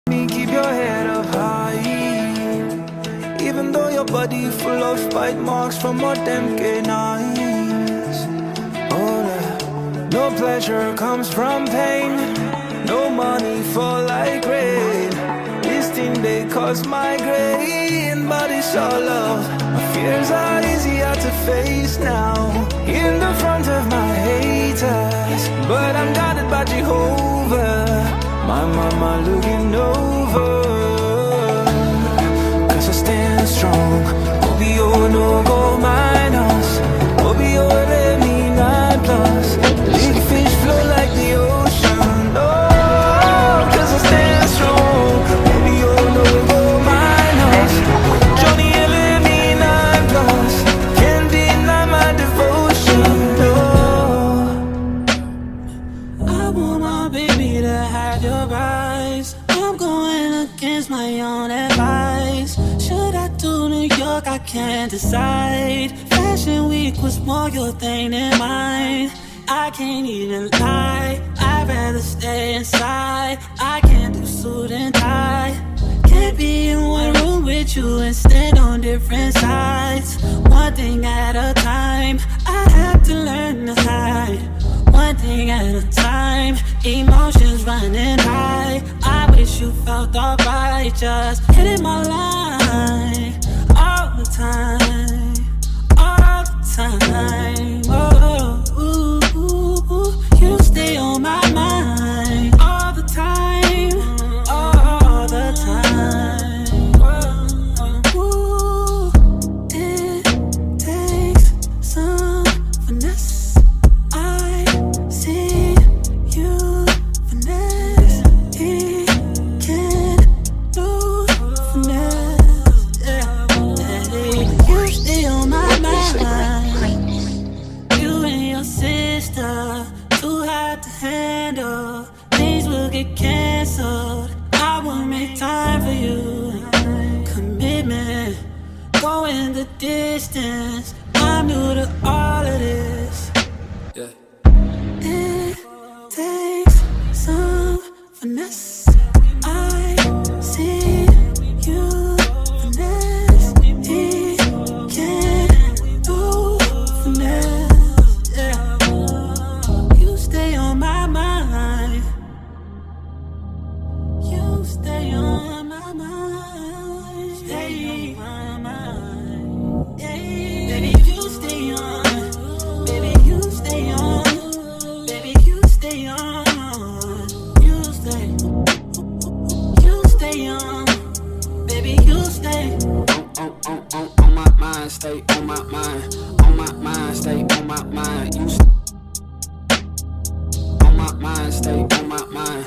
Me keep your head up high, even though your body full of bite marks from what them canines. Oh, no pleasure comes from pain, no money fall like rain. This thing they cause migraine, but it's all love. My fears are easier to face now, in the front of my haters, but I'm guided by Jehovah, my mama looking over. Cause I stand strong, Obio no go minus, Obio let me 9+. Big fish flow like the ocean, oh, cause I stand strong, Obio no go minus, Johnny let me 9+. Can't deny my devotion, no. I want my baby to have your eyes. I'm going against my own advice. Should I do New York? I can't decide. Fashion week was more your thing than mine. I can't even lie, I'd rather stay inside. I can't do suit and tie. Can't be in one room with you and stand on different sides. One thing at a time, I have to learn to hide. One thing at a time, emotions running high. I wish you felt alright, just hitting my line all the time, all the time. Oh, ooh, ooh, ooh. You stay on my mind all the time, all the time. Ooh, it takes some finesse. I see you finesse. He can't lose finesse. Yeah. You stay on my mind. You and your sister, too hard to handle. Things will get canceled. I will make time for you. Commitment, going the distance. I'm new to all of this. Yeah. It takes some finesse. I see you finesse. He can't do finesse. Yeah. You stay on my mind. You stay on my mind. Stay on my mind. Yeah. Baby, you stay on. Baby, you stay on. Baby, you stay on. You stay. You stay on. Baby, you stay. On my mind, stay on my mind. On my mind, stay on my mind. You on my mind, stay on my mind.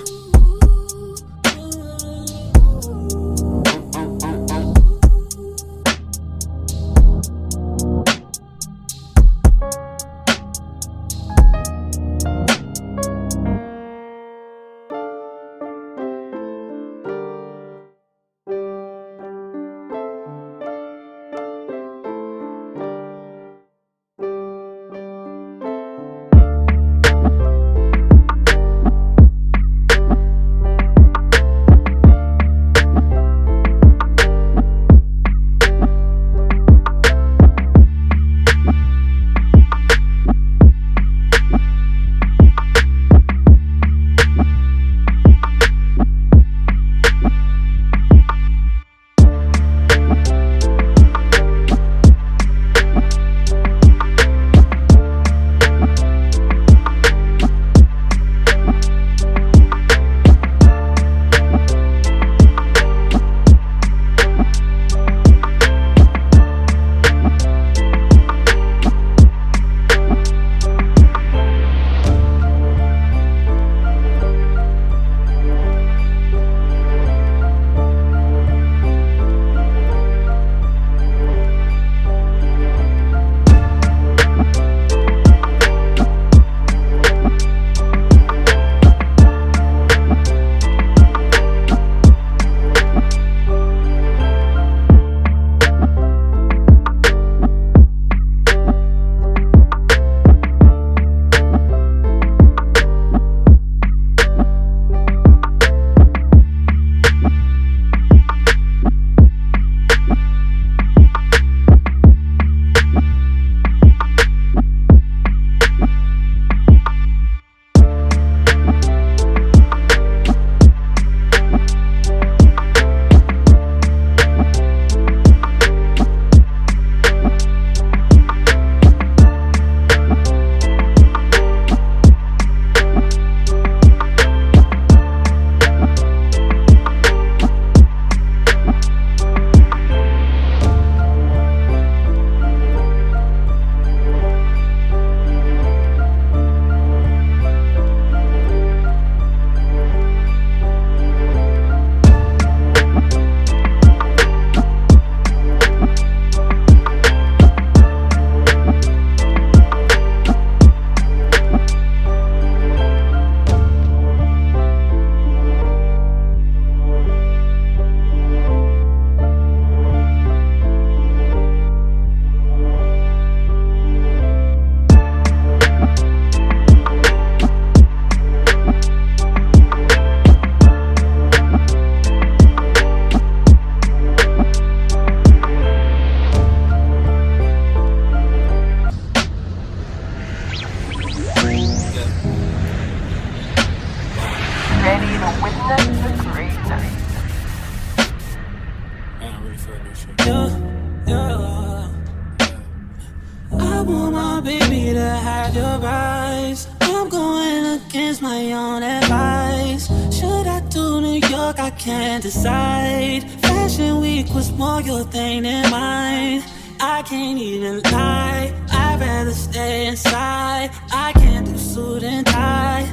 want my baby to have your eyes. I'm going against my own advice. Should I do New York? I can't decide. Fashion week was more your thing than mine. I can't even lie, I'd rather stay inside. I can't do suit and tie.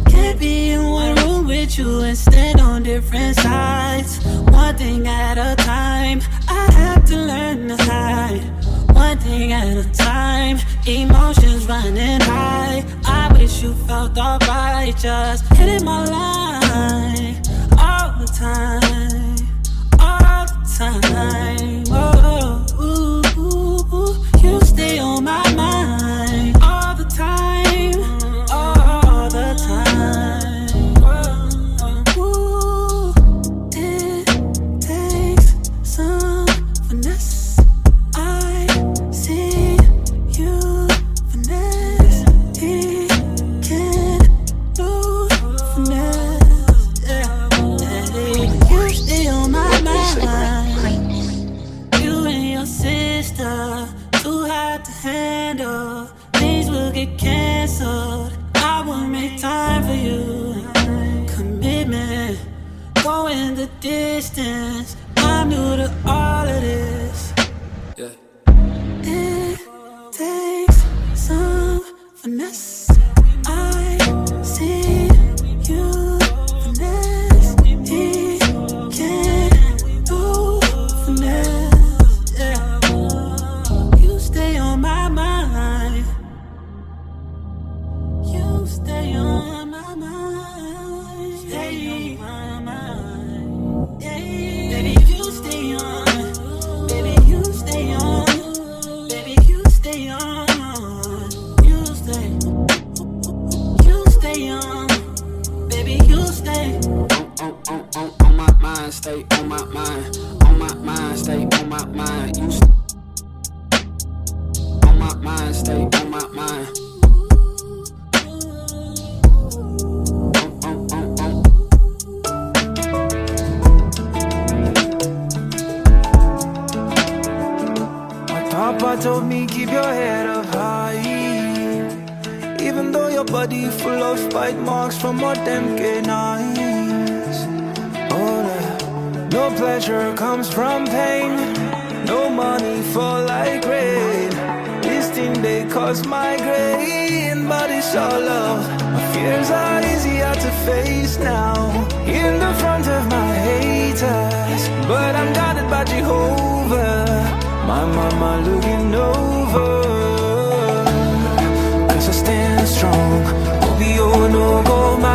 Can't be in one room with you and stand on different sides. One thing at a time, I have to learn to hide. One thing at a time, emotions running high. I wish you felt alright, just hitting my line all the time, all the time. Oh, ooh, ooh, ooh. You stay on my mind all the time, all the time. Ooh, it takes some finesse. I see you finesse. He can't lose finesse. Yeah. You stay on my mind. You and your sister, too hard to handle. Things will get canceled. I will make time for you. Commitment, going the distance. I'm new to all of this. Yeah. It takes some finesse. I see you finesse. He can't do finesse. Yeah. You stay on my mind. You stay on my mind. Stay on my mind. Yeah. Baby, you stay on. Baby, you stay on. Baby, you stay on. You stay. You stay on. Baby, you stay. On my mind, stay on my mind. On my mind, stay on my mind. You on my mind, stay on my mind. Papa told me keep your head up high. Even though your body full of bite marks from what them canines. Oh, no pleasure comes from pain. No money fall like rain. This thing they cause migraine, but it's all love. My fears are easier to face now. In the front of my haters, but I'm guarded by Jehovah. My mama looking over. 'Cause I stand strong. We'll be over, no go my